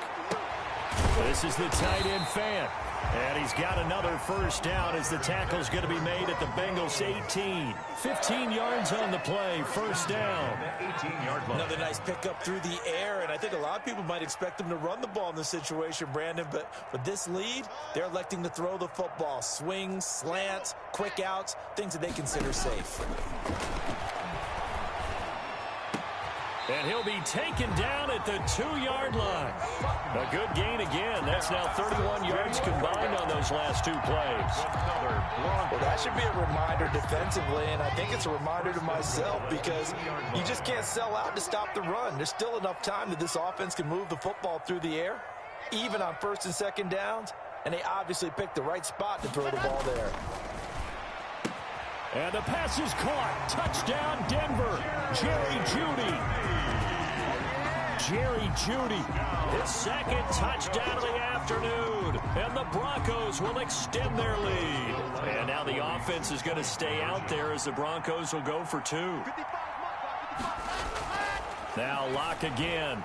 S4: This is the tight end fan. And he's got another first down as the tackle's going to be made at the Bengals 18. 15 yards on the play. First down.
S5: 18-yard line.
S6: Another nice pickup through the air, and I think a lot of people might expect them to run the ball in this situation, Brandon, but with this lead, they're electing to throw the football. Swings, slants, quick outs, things that they consider safe.
S4: And he'll be taken down at the 2-yard line. A good gain again. That's now 31 yards combined on those last 2 plays.
S6: Well, that should be a reminder defensively, and I think it's a reminder to myself because you just can't sell out to stop the run. There's still enough time that this offense can move the football through the air, even on 1st and 2nd downs, and they obviously picked the right spot to throw the ball there.
S4: And the pass is caught. Touchdown, Denver. Jerry Jeudy. His 2nd touchdown of the afternoon. And the Broncos will extend their lead. And now the offense is going to stay out there as the Broncos will go for 2. Now Locke again.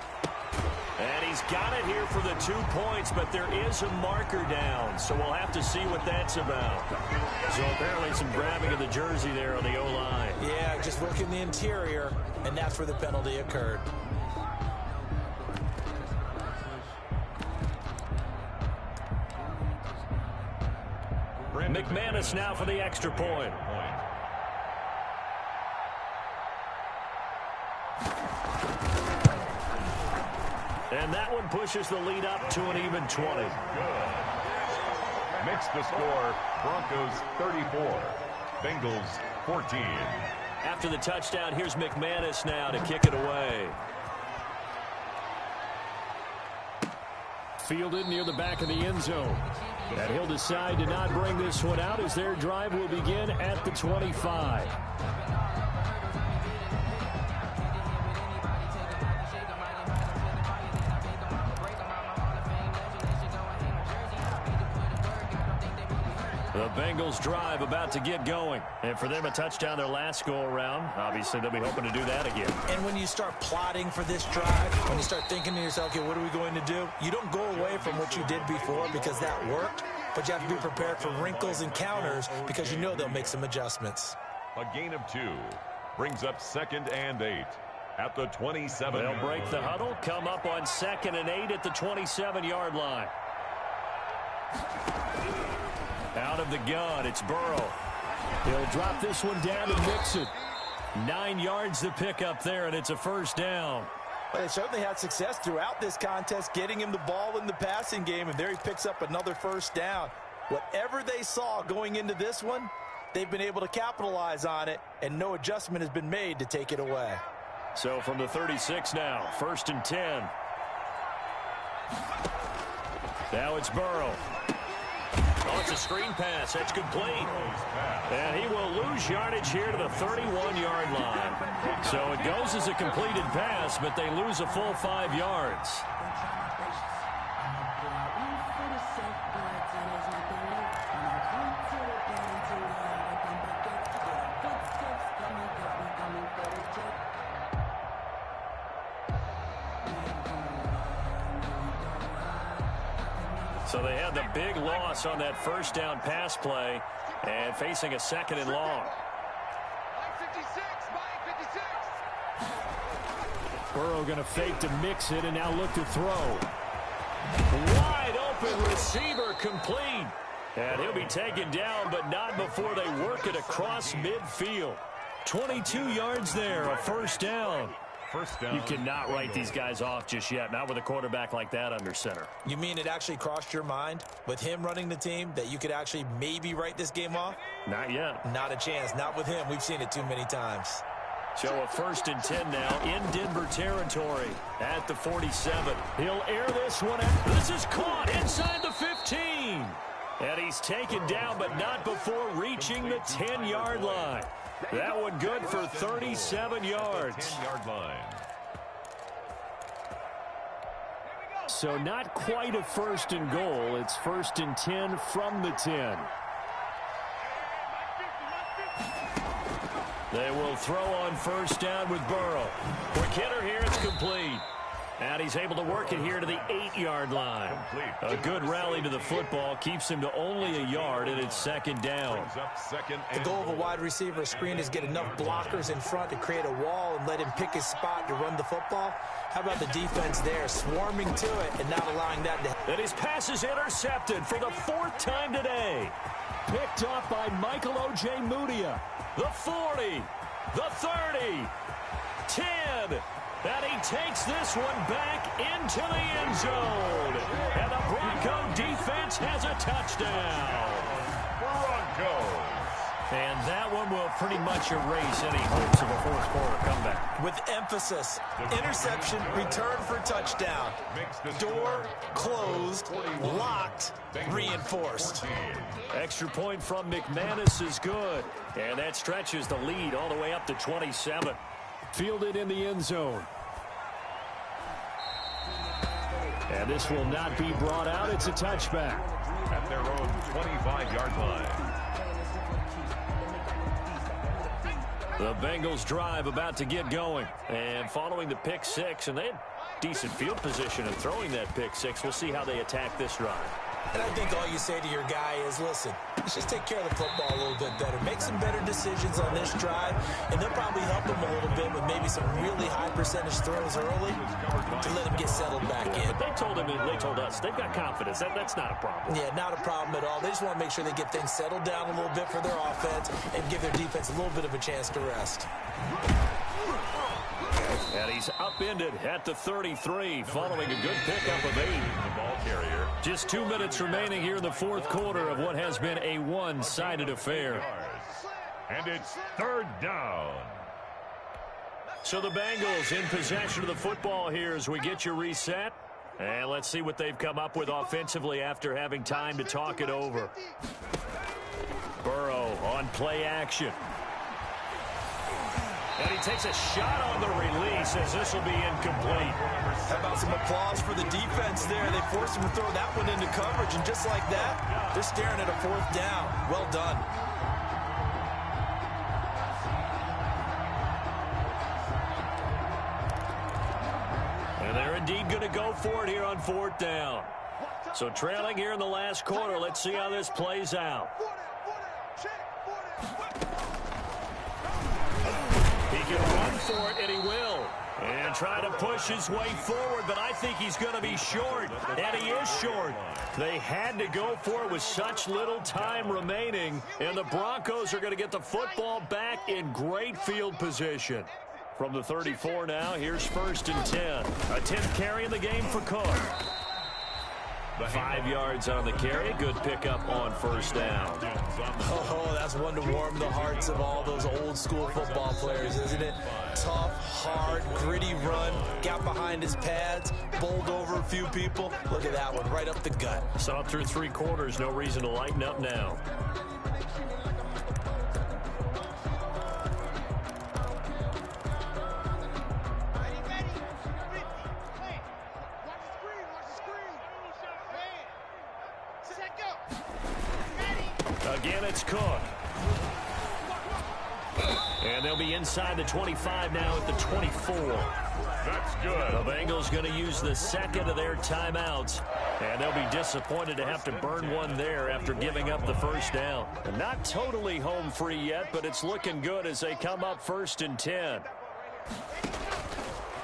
S4: And he's got it here for the 2 points, but there is a marker down, so we'll have to see what that's about. So apparently some grabbing of the jersey there on the O-line.
S6: Yeah, just working the interior, and that's where the penalty occurred.
S4: McManus now for the extra point. And that one pushes the lead up to an even 20.
S5: Makes the score Broncos 34, Bengals 14.
S4: After the touchdown, here's McManus now to kick it away. Fielded near the back of the end zone. And he'll decide to not bring this one out as their drive will begin at the 25. The Bengals drive about to get going. And for them, a touchdown their last go-around. Obviously, they'll be hoping to do that again.
S6: And when you start plotting for this drive, when you start thinking to yourself, okay, what are we going to do? You don't go away from what you did before because that worked, but you have to be prepared for wrinkles and counters because you know they'll make some adjustments.
S5: A gain of 2 brings up 2nd and 8 at the 27.
S4: They'll break the huddle, come up on 2nd and 8 at the 27-yard line. Out of the gun, it's Burrow. He'll drop this one down and mix it. 9 yards to pick up there, and it's a first down.
S6: Well, they certainly had success throughout this contest, getting him the ball in the passing game, and there he picks up another first down. Whatever they saw going into this one, they've been able to capitalize on it, and no adjustment has been made to take it away.
S4: So from the 36 now, 1st and 10. Now it's Burrow. Oh, it's a screen pass. That's complete. And he will lose yardage here to the 31-yard line. So it goes as a completed pass, but they lose a full 5 yards. So they had the big loss on that first down pass play and facing a 2nd and long.
S7: 56, Mike 56.
S4: Burrow going to fake to mix it and now look to throw. Wide open receiver complete. And he'll be taken down, but not before they work it across midfield. 22 yards there, a first down.
S5: First down.
S4: You cannot write these guys off just yet, not with a quarterback like that under center.
S6: You mean it actually crossed your mind with him running the team that you could actually maybe write this game off?
S4: Not yet.
S6: Not a chance. Not with him. We've seen it too many times.
S4: So a 1st and 10 now in Denver territory at the 47. He'll air this one out. This is caught inside the 15. And he's taken down, but not before reaching the 10-yard line. That one good for 37 yards.
S5: 10-yard line.
S4: So not quite a 1st and goal. It's 1st and 10 from the 10. They will throw on 1st down with Burrow. Quick hitter here. It's complete. And he's able to work it here to the 8-yard line. A good rally to the football keeps him to only a yard, and it's 2nd down.
S6: The goal of a wide receiver screen is get enough blockers in front to create a wall and let him pick his spot to run the football. How about the defense there, swarming to it and not allowing that to...
S4: And his pass is intercepted for the 4th time today. Picked off by Michael O.J. Mudia. The 40, the 30, 10, and he takes this one back into the end zone. And the Bronco defense has a touchdown.
S5: Broncos.
S4: And that one will pretty much erase any hopes of a 4th quarter comeback.
S6: With emphasis, interception, return for touchdown. Door closed, locked, reinforced.
S4: Extra point from McManus is good. And that stretches the lead all the way up to 27. Fielded in the end zone. And this will not be brought out. It's a touchback.
S5: At their own 25-yard line.
S4: The Bengals drive about to get going. And following the pick 6, and they had decent field position in throwing that pick 6. We'll see how they attack this drive.
S6: And I think all you say to your guy is, listen, let's just take care of the football a little bit better. Make some better decisions on this drive, and they'll probably help him a little bit with maybe some really high percentage throws early to let him get settled back in.
S4: But they told him, and they told us, they've got confidence. That's not a problem.
S6: Yeah, not a problem at all. They just want to make sure they get things settled down a little bit for their offense and give their defense a little bit of a chance to rest.
S4: And he's upended at the 33 following a good pickup of 8.
S5: The ball carrier.
S4: Just 2 minutes remaining here in the 4th quarter of what has been a one-sided affair.
S5: And it's 3rd down.
S4: So the Bengals in possession of the football here as we get you reset. And let's see what they've come up with offensively after having time to talk it over. Burrow on play action. And he takes a shot on the release as this will be incomplete.
S6: How about some applause for the defense there? They forced him to throw that one into coverage, and just like that, they're staring at a 4th down. Well done.
S4: And they're indeed going to go for it here on 4th down. So trailing here in the last quarter, let's see how this plays out. He can run for it, and he will. And try to push his way forward, but I think he's going to be short, and he is short. They had to go for it with such little time remaining, and the Broncos are going to get the football back in great field position. From the 34 now, here's 1st and 10. A 10th carry in the game for Cook. 5 yards on the carry. Good pickup on 1st down.
S6: Oh, that's one to warm the hearts of all those old school football players, isn't it? Tough, hard, gritty run. Got behind his pads, bowled over a few people. Look at that one, right up the gut.
S4: Saw through 3 quarters. No reason to lighten up now. Again, it's Cook. And they'll be inside the 25 now at the 24.
S5: That's good.
S4: The Bengals going to use the 2nd of their timeouts. And they'll be disappointed to have to burn one there after giving up the 1st down. And not totally home free yet, but it's looking good as they come up 1st and 10.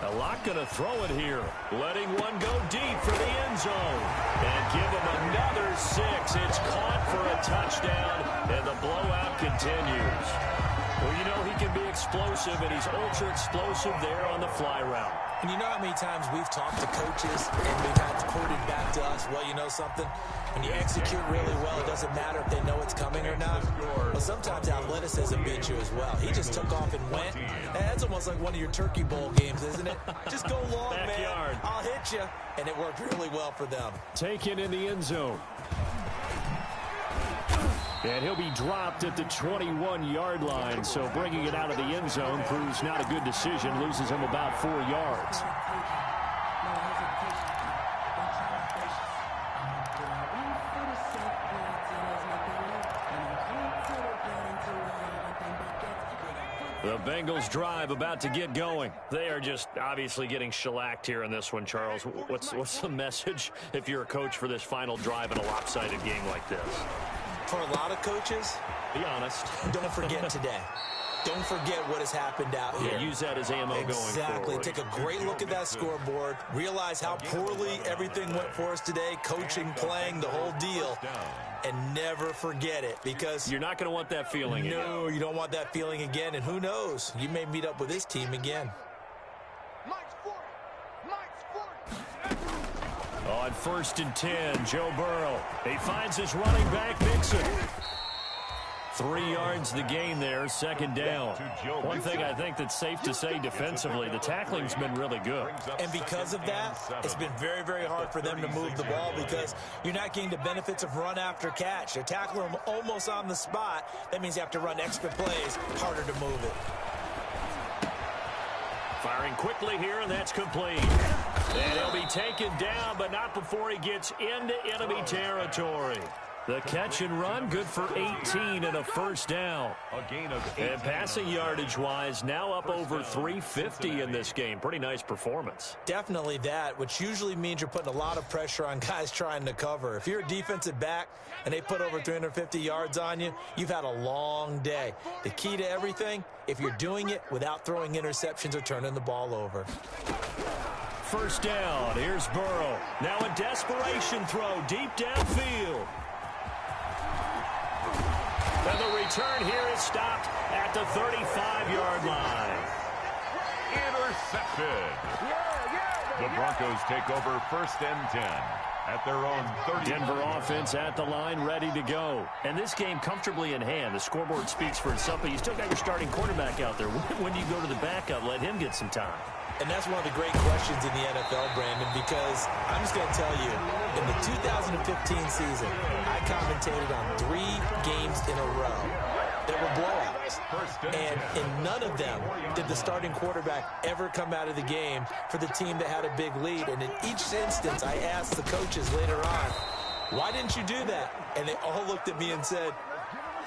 S4: A lot going to throw it here. Letting one go deep for the end zone. And give him another 6. It's caught for a touchdown, and the blowout continues. Well, you know he can be explosive, and he's ultra explosive there on the fly route.
S6: And you know how many times we've talked to coaches and they've had to quote it back to us, well, you know something? When you execute really well, it doesn't matter if they know it's coming or not. Well, sometimes athleticism beats you as well. He just took off and went. That's almost like one of your Turkey Bowl games, isn't it? Just go long,
S4: Backyard.
S6: man. I'll hit you. And it worked really well for them.
S4: Taken in the end zone. And he'll be dropped at the 21-yard line, so bringing it out of the end zone proves not a good decision, loses him about 4 yards. The Bengals drive about to get going. They are just obviously getting shellacked here in this one, Charles. What's the message if you're a coach for this final drive in a lopsided game like this?
S6: For a lot of coaches,
S4: be honest.
S6: Don't forget today. Don't forget what has happened out here.
S4: Yeah, use that as ammo going forward.
S6: Exactly. Take a great look at that scoreboard. Realize how poorly everything went for us today. Coaching, playing, the whole deal. And never forget it, because
S4: you're not going to want that feeling again.
S6: No, you don't want that feeling again. And who knows? You may meet up with this team again.
S4: On 1st and 10, Joe Burrow. He finds his running back, Mixon. 3 yards the gain there, second down. One thing I think that's safe to say defensively, the tackling's been really good.
S6: And because of that, it's been very, very hard for them to move the ball, because you're not getting the benefits of run after catch. They're tackling them almost on the spot. That means you have to run extra plays, harder to move it.
S4: Firing quickly here, and that's complete. And he'll be taken down, but not before he gets into enemy territory. The catch and run, good for 18 and a first down.
S5: A gain of 18.
S4: And passing yardage-wise, now up over 350 in this game. Pretty nice performance.
S6: Definitely that, which usually means you're putting a lot of pressure on guys trying to cover. If you're a defensive back and they put over 350 yards on you, you've had a long day. The key to everything, if you're doing it without throwing interceptions or turning the ball over.
S4: First down, here's Burrow. Now a desperation throw deep downfield. And the return here is stopped at the 35-yard line.
S5: Intercepted. The Broncos take over 1st and 10 at their own 30.
S4: Denver offense at the line, ready to go. And this game comfortably in hand. The scoreboard speaks for itself, but you still got your starting quarterback out there. When do you go to the backup? Let him get some time.
S6: And that's one of the great questions in the NFL, Brandon, because I'm just going to tell you, in the 2015 season, I commentated on 3 games in a row that were blowouts. And in none of them did the starting quarterback ever come out of the game for the team that had a big lead. And in each instance, I asked the coaches later on, why didn't you do that? And they all looked at me and said,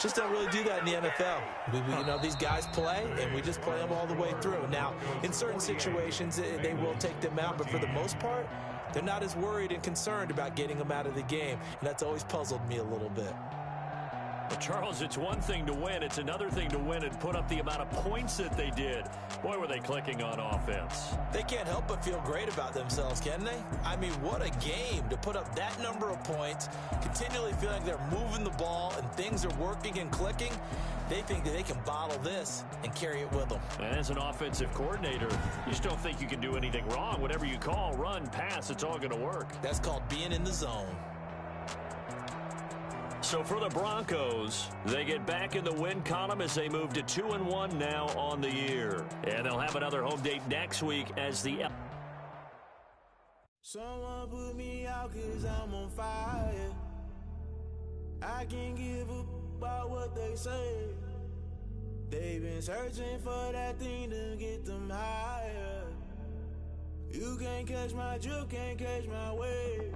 S6: just don't really do that in the NFL. You know, these guys play, and we just play them all the way through. Now, in certain situations, they will take them out, but for the most part, they're not as worried and concerned about getting them out of the game, and that's always puzzled me a little bit.
S4: Well, Charles, it's one thing to win. It's another thing to win and put up the amount of points that they did. Boy, were they clicking on offense.
S6: They can't help but feel great about themselves, can they? I mean, what a game to put up that number of points, continually feeling like they're moving the ball and things are working and clicking. They think that they can bottle this and carry it with them.
S4: And as an offensive coordinator, you just don't think you can do anything wrong. Whatever you call, run, pass, it's all going to work.
S6: That's called being in the zone.
S4: So for the Broncos, they get back in the win column as they move to 2-1 now on the year. And they'll have another home date next week as the...
S8: Someone put me out 'cause I'm on fire. I can't give up about what they say. They've been searching for that thing to get them higher. You can't catch my drift, can't catch my wave.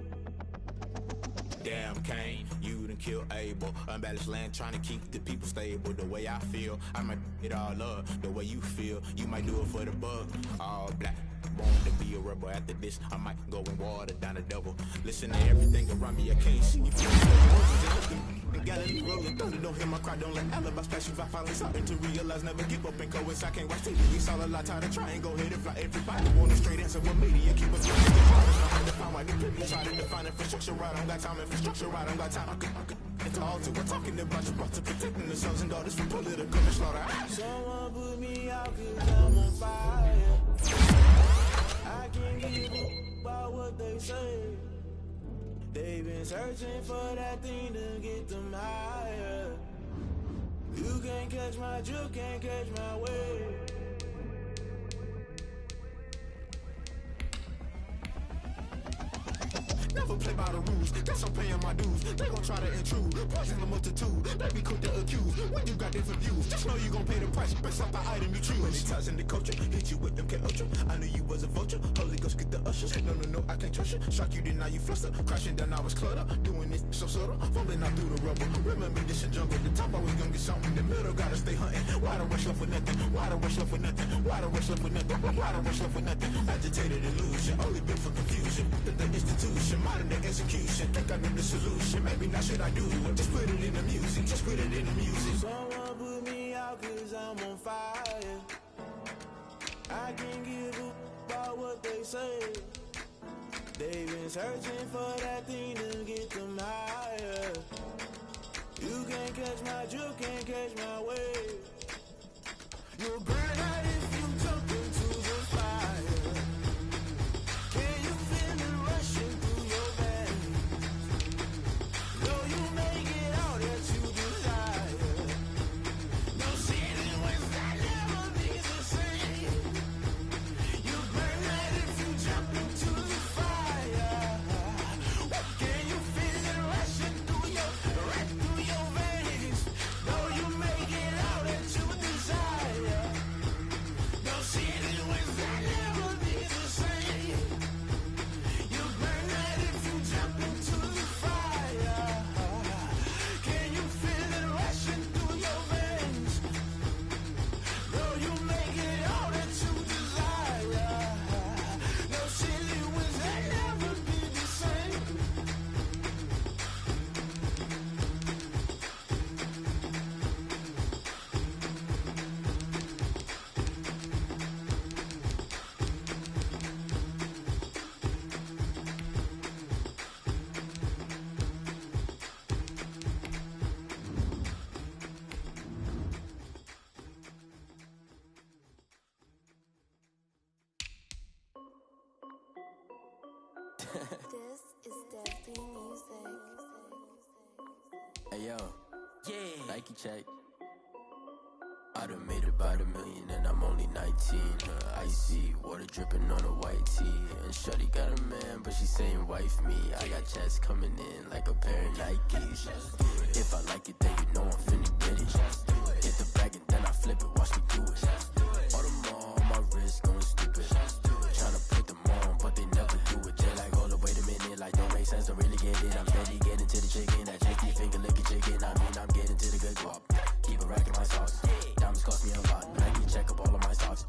S8: Damn Kane, you done killed Abel. Unbalanced land trying to keep the people stable. The way I feel, I might it all up. The way you feel, you might do it for the bug. All black, born to be a rebel. After this, I might go and water down the double. Listen to everything around me, I can't see you. The gallery rolling thunder, don't hear my cry, don't let alibis pass you. I finally starting to realize, never give up and coast. I can't watch TV, we saw a lot, tired of trying, go ahead and fly. Everybody want a straight answer, what media keep us going. Try to define why they pretty, try to define infrastructure right, I don't got time, infrastructure right, I don't got time. I could at the altar. We're talking about your brother protecting the sons and daughters from political slaughter. Someone put me out 'cause I'm on fire. I can't give a about what they say. They've been searching for that thing to get them higher. You can't catch my drift, can't catch my wave. Never play by the rules, guess I'm paying my dues. They gon' try to intrude, poison the multitude. They be quick to accuse, when you got different views. Just know you gon' pay the price, based off the item you choose. Many ties in the culture, hit you with MK Ultra. I knew you was a vulture, Holy Ghost get the ushers. No, I can't trust you. Shock you, then now you fluster. Crashing down, I was cluttered. Doing this so subtle, fumbling out through the rubble. Remember this a jungle, the top always gonna get something. In the middle, gotta stay hunting. Why the rush left with nothing? Why the rush left with nothing? Why the rush left with nothing? Why the rush left with nothing? Agitated illusion, only built for confusion. The institution, modern day execution. Think I know the solution. Maybe not should I do it? Just put it in the music. Just put it in the music. Someone put me out 'cause I'm on fire. I can't give a about what they say. They've been searching for that thing to get them higher. You can't catch my drift, can't catch my wave. You'll burn out if you jump into the fire. Can you feel it rushing through your veins? No, you make it all that you desire. No ceiling wins that never be the same. You burn out if you jump into the fire. Can you feel it rushing through your veins? No, you make it all that you desire. No ceiling wins that never be the same. You burn out if you jump into the fire. Can you feel it rushing through your veins? No, you make it all that you desire. No ceiling wins that never be the same.
S9: This is Destiny Music.
S10: Hey yo, yeah, Nike check. I done made about $1 million and I'm only 19. Icy water dripping on a white tee. And shorty got a man, but she saying wife me. I got checks coming in like a pair of Nikes. If I like it, then you know I'm finna get it. Hit the bag and then I flip it, watch me do it. All them on my wrist going stupid. Tryna put them on, but they never do it. They like, hold up, wait a minute, like don't make sense, don't really get it. I'm steady getting to the chicken, that cheeky finger licking chicken. I mean, I'm getting to the good guap. Keep a rack in my sauce. Diamonds cost me a lot. Nike check up all of my stocks.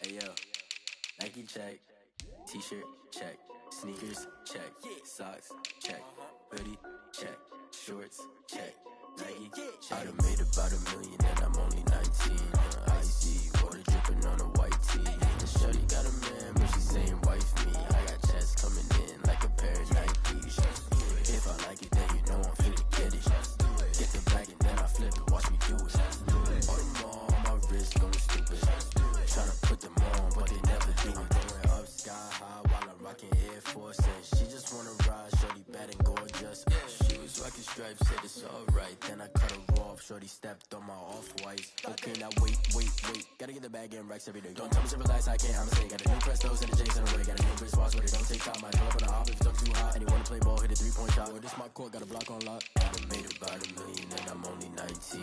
S10: Hey yo, Nike check. T-shirt check. Sneakers check. Socks check. Hoodie check. Shorts check. Nike check. I done made about $1 million and I'm only 19. Icy water dripping on a white tee. And shorty got a man, but she saying wife me. I got checks coming in like a pair of Nikes. If I like it, then you know I'm finna get it. Get the bag and then I flip it, watch me do it. All them on my wrist going stupid. Tryna put them on, but they never do it. Going up sky high while I'm rocking Air Force. And she just wanna ride, shorty bad and gorgeous. She was rocking stripes, said it's alright. Then I cut her off, shorty stepped on my off-whites. Okay, now wait. Gotta get the bag and racks every day. Don't tell me to relax, I can't, I'ma say. Got a new Prestos and a Jason away. Got a new wrist watch, but it don't take time. I pull up on the hop if it's up too hot. And you wanna play ball, hit a 3-point shot. Or this my court, got a block on lock. I done made about $1 million and I'm only 19.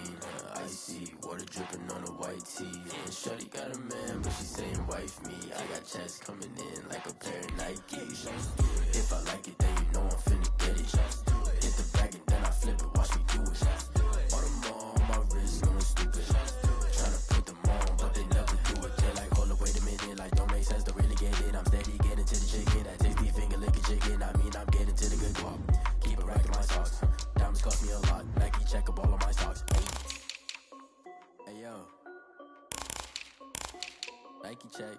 S10: Icy water dripping on a white tee. And shorty got a man, but she saying wife me. I got checks coming in like a pair of Nikes. If I like it, then you know I'm finna get it. Hit the bag and then I flip it, watch me do it. All them on my wrist going stupid. Tryna put them on, but they never do it. They like, hold up, wait a minute, like don't make sense, don't really get it. I'm steady getting to the chicken, that tasty finger licking chicken. I mean, I'm getting to the good guap. Keep a rack in my socks. Diamonds cost me a lot. Nike check up all of my stocks. Hey yo, Nike check.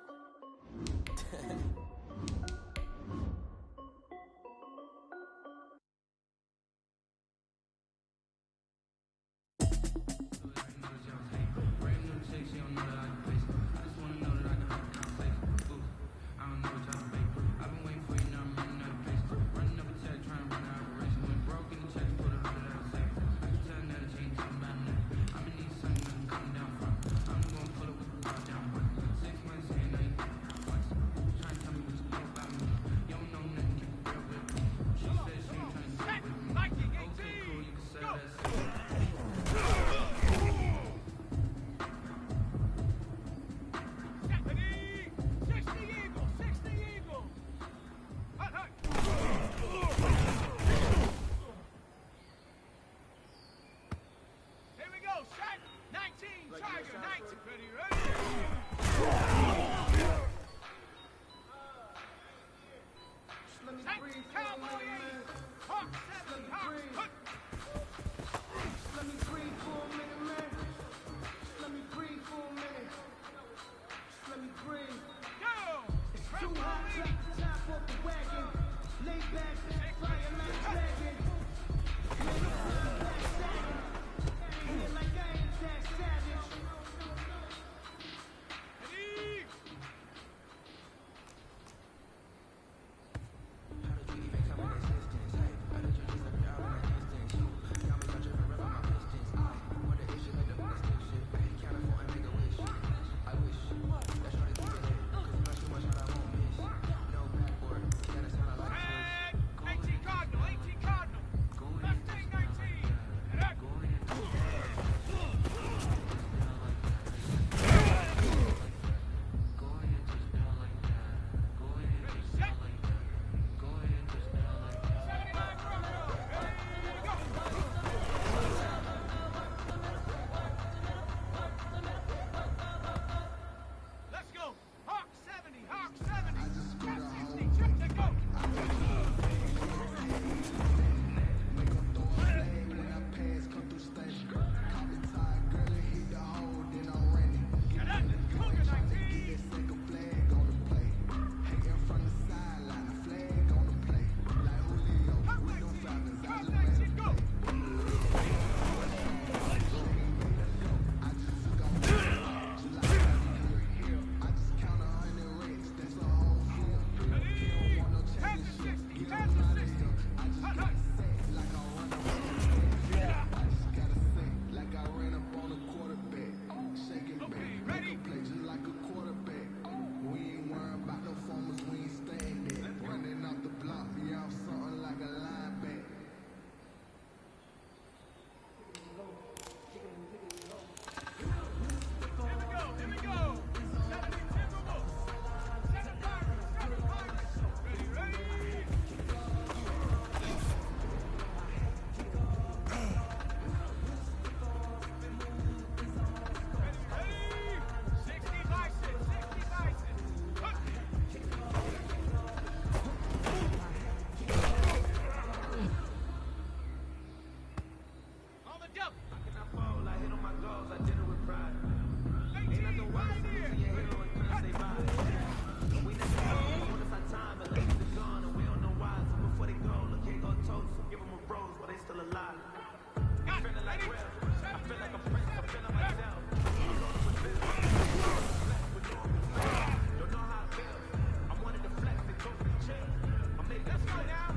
S7: Let's go now.